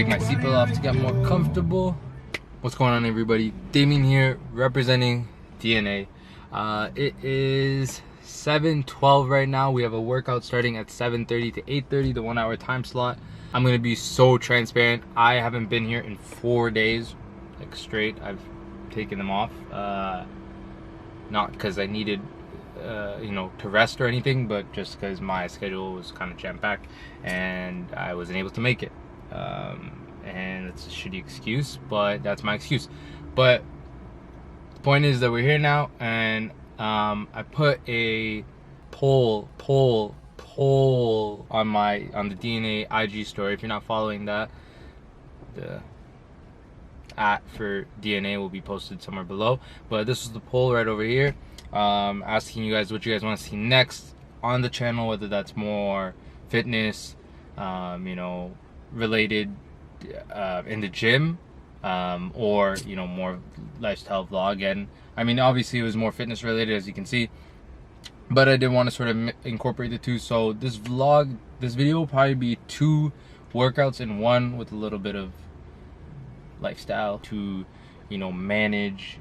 take my seatbelt off to get more comfortable. What's going on, everybody? Damien here, representing DNA. It is 7:12 right now. We have a workout starting at 7:30 to 8:30, the 1 hour time slot. I'm gonna be so transparent. I haven't been here in 4 days, like straight. I've taken them off, not because I needed to rest or anything, but just because my schedule was kind of jam-packed and I wasn't able to make it. And it's a shitty excuse, but that's my excuse. But the point is that we're here now, and I put a poll on the DNA IG story. If you're not following that, the @ for DNA will be posted somewhere below. But this is the poll right over here, asking you guys what you guys want to see next on the channel, whether that's more fitness, related in the gym, or more lifestyle vlog. And I mean, obviously it was more fitness related, as you can see, but I did want to sort of incorporate the two. So this video will probably be 2 workouts in one, with a little bit of lifestyle to manage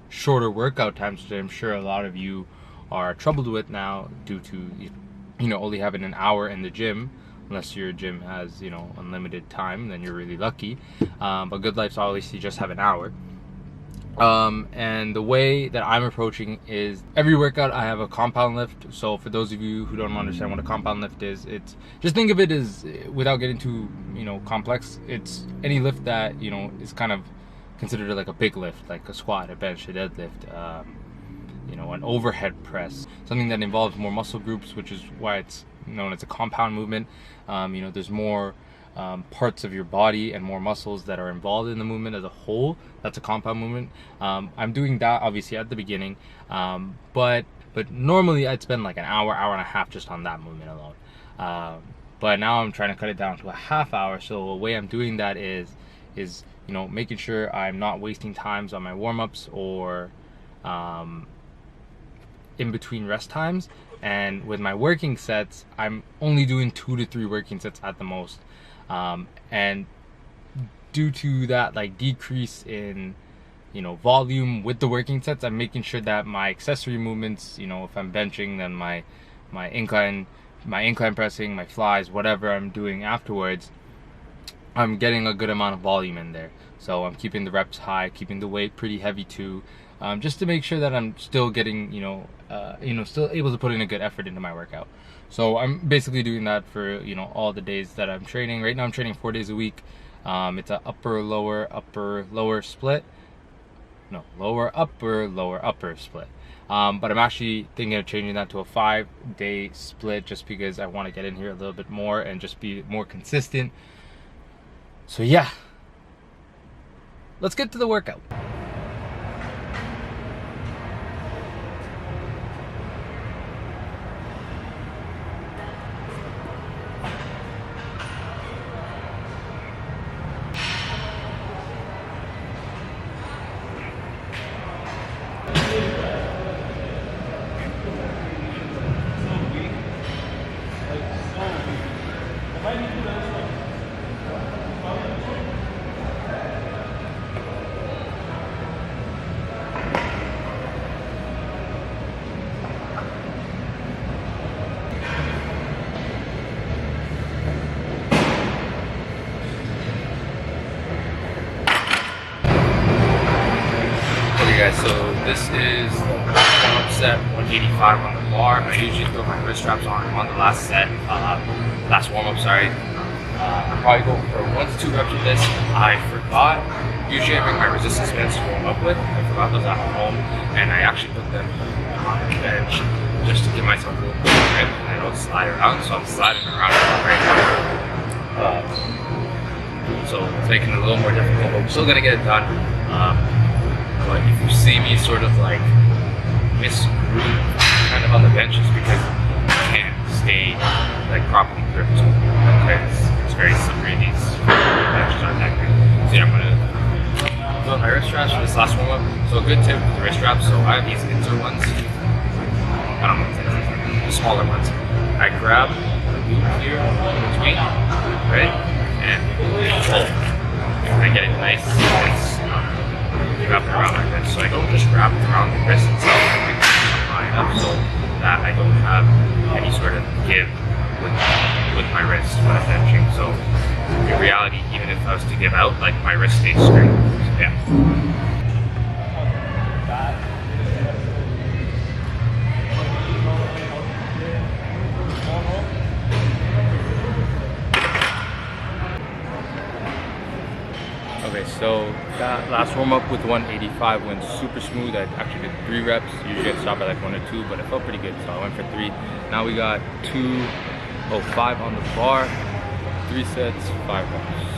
shorter workout times, which I'm sure a lot of you are troubled with now, due to only having an hour in the gym. Unless your gym has unlimited time, then you're really lucky. But Good Life's obviously just have an hour. And the way that I'm approaching is, every workout I have a compound lift. So for those of you who don't understand what a compound lift is, it's just, think of it as, without getting too complex, it's any lift that is kind of considered like a big lift, like a squat, a bench, a deadlift, an overhead press, something that involves more muscle groups, which is why it's known as a compound movement. There's more parts of your body and more muscles that are involved in the movement as a whole. That's a compound movement. I'm doing that obviously at the beginning, but normally I'd spend like an hour and a half just on that movement alone. But now I'm trying to cut it down to a half hour. So the way I'm doing that is making sure I'm not wasting times on my warm-ups or in between rest times. And with my working sets, I'm only doing 2 to 3 working sets at the most. And due to that decrease in volume with the working sets, I'm making sure that my accessory movements, if I'm benching, then my incline pressing, my flies, whatever I'm doing afterwards, I'm getting a good amount of volume in there. So I'm keeping the reps high, keeping the weight pretty heavy too, just to make sure that I'm still getting still able to put in a good effort into my workout. So I'm basically doing that for all the days that I'm training. Right now I'm training 4 days a week. It's a upper lower split. No, lower upper split. But I'm actually thinking of changing that to a 5-day split, just because I want to get in here a little bit more and just be more consistent. So yeah, let's get to the workout. Guys, so this is warm-up set 185 on the bar. I usually throw my wrist straps on the last set, last warm-up, sorry. I probably go for 1 to 2 reps of this. I forgot, usually I bring my resistance bands to warm up with. I forgot those at home, and I actually put them on the bench just to give myself a little bit of grip, and I don't slide around, so I'm sliding around right now. So it's making it a little more difficult, but we're still gonna get it done. But if you see me sort of misgroove kind of on the bench, it's because I can't stay properly gripped. It's very slippery. These benches aren't that good. So yeah, I'm gonna put my wrist straps for this last warm up. So a good tip with the wrist straps. So I have these insert ones. I don't know what that is. The smaller ones. I grab the loop here in between, right, and pull wrapped around the wrist itself and make it line up so that I don't have any sort of give with my wrist when I'm benching. So in reality, even if I was to give out, like my wrist stays straight. So, yeah. Okay, so that last warm up with 185 went super smooth. I actually did 3 reps. Usually I stop at like 1 or 2, but it felt pretty good, so I went for 3. Now we got 205 on the bar, 3 sets, 5 reps.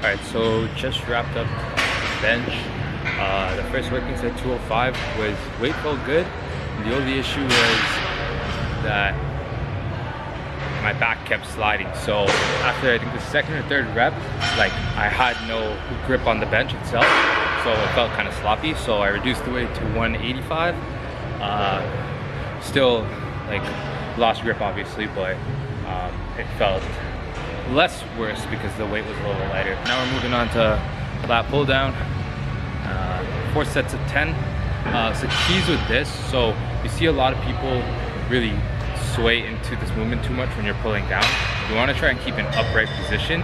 Alright, so just wrapped up bench. The first working set, 205, was weight felt good. The only issue was that my back kept sliding. So after I think the second or third rep, like I had no grip on the bench itself, so it felt kind of sloppy. So I reduced the weight to 185. Still like lost grip obviously, but it felt less worse because the weight was a little lighter. Now we're moving on to lat pull down, 4 sets of 10. So keys with this, so you see a lot of people really sway into this movement too much when you're pulling down. You want to try and keep an upright position,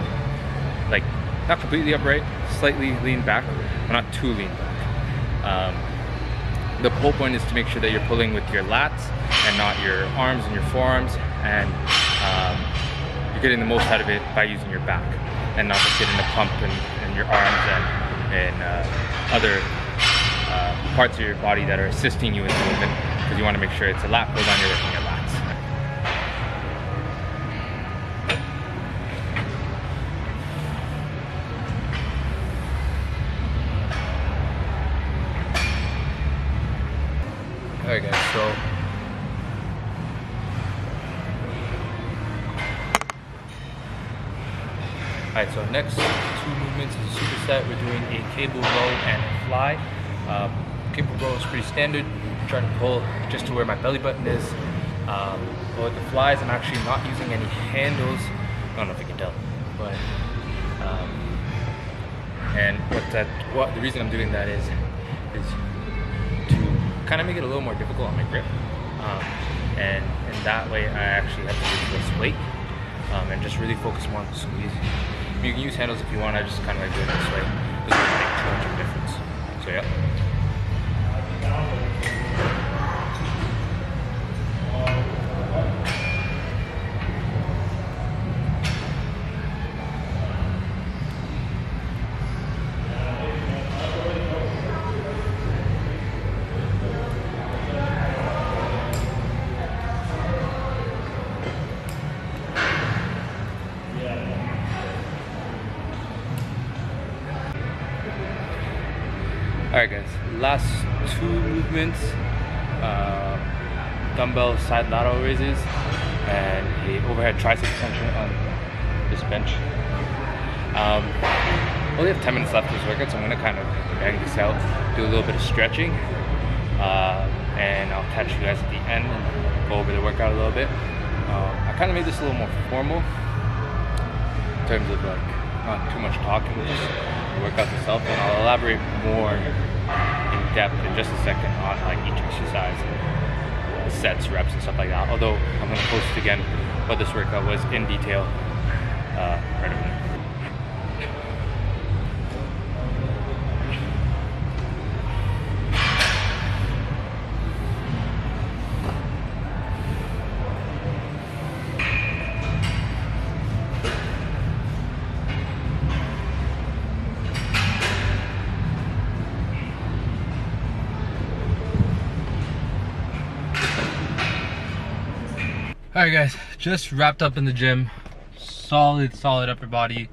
like not completely upright, slightly lean back, but not too lean back. The whole point is to make sure that you're pulling with your lats and not your arms and your forearms, and you're getting the most out of it by using your back and not just getting a pump in your arms and other parts of your body that are assisting you in the movement, because you want to make sure it's a lat pull down, you're working your lats. Alright guys, so alright, so next 2 movements is a superset. We're doing a cable row and a fly. Cable row is pretty standard. I'm trying to pull just to where my belly button is. But with the flies, I'm actually not using any handles. I don't know if you can tell, but and the reason I'm doing that is to kind of make it a little more difficult on my grip, and in that way I actually have to use less weight and just really focus more on the squeeze. You can use handles if you want. I just kind of like doing it this way. It doesn't really make too much of a difference. So yeah. Alright guys, last 2 movements, dumbbell side lateral raises and a overhead tricep extension on this bench. Only have 10 minutes left of this workout, so I'm going to kind of bang this out, do a little bit of stretching, and I'll catch you guys at the end and go over the workout a little bit. I kind of made this a little more formal in terms of like not too much talking, just the workout itself, and I'll elaborate more in depth in just a second on like each exercise, sets, reps, and stuff like that. Although I'm going to post again what this workout was in detail right over there. Alright guys, just wrapped up in the gym. Solid upper body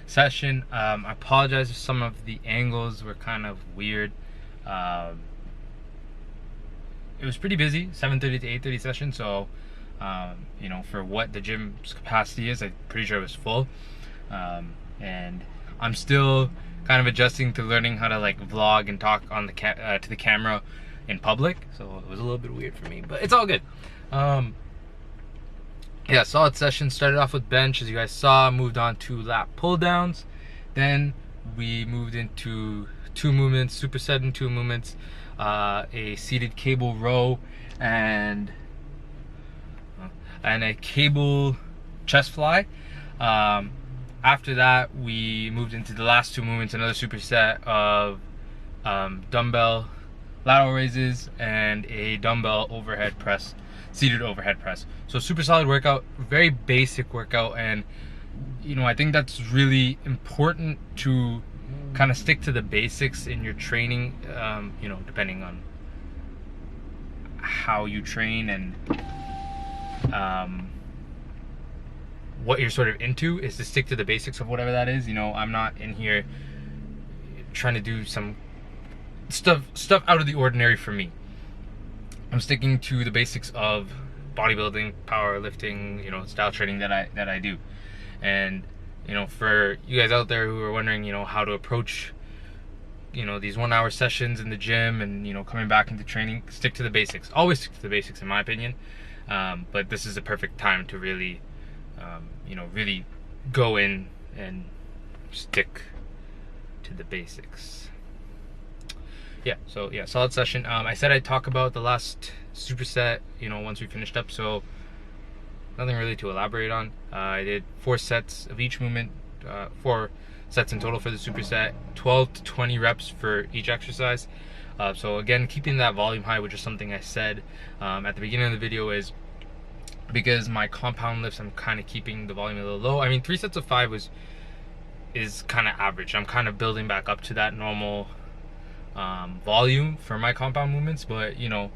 session. I apologize if some of the angles were kind of weird. It was pretty busy, 7:30 to 8:30 session, so You know, for what the gym's capacity is, I'm pretty sure it was full. And I'm still kind of adjusting to learning how to like vlog and talk on the to the camera in public, so it was a little bit weird for me, but it's all good. Yeah, solid session. Started off with bench, as you guys saw, moved on to lat pull downs, then we moved into 2 movements, superset in 2 movements, a seated cable row and a cable chest fly. After that, we moved into the last 2 movements, another superset of dumbbell lateral raises and a dumbbell overhead press, seated overhead press. So super solid workout, very basic workout, and you know, I think that's really important to kind of stick to the basics in your training, you know, depending on how you train and what you're sort of into, is to stick to the basics of whatever that is. You know, I'm not in here trying to do some stuff out of the ordinary for me. I'm sticking to the basics of bodybuilding, powerlifting, you know, style training that I do. And you know, for you guys out there who are wondering, you know, how to approach, you know, these 1-hour sessions in the gym and, you know, coming back into training, stick to the basics. Always stick to the basics, in my opinion. But this is the perfect time to really, you know, really go in and stick to the basics. Yeah, so yeah, solid session. I said I'd talk about the last superset, you know, once we finished up, so nothing really to elaborate on. I did 4 sets of each movement, 4 sets in total for the superset, 12 to 20 reps for each exercise. So again, keeping that volume high, which is something I said at the beginning of the video, is because my compound lifts, I'm kind of keeping the volume a little low. I mean, 3 sets of 5 is kind of average. I'm kind of building back up to that normal volume for my compound movements, but you know,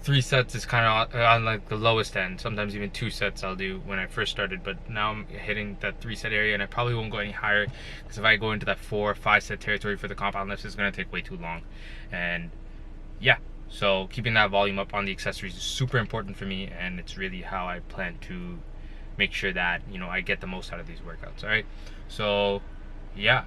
3 sets is kind of on like the lowest end. Sometimes even 2 sets I'll do when I first started, but now I'm hitting that 3 set area, and I probably won't go any higher, because if I go into that 4 or 5 set territory for the compound lifts, it's going to take way too long. And yeah, so keeping that volume up on the accessories is super important for me, and it's really how I plan to make sure that, you know, I get the most out of these workouts. All right, so yeah,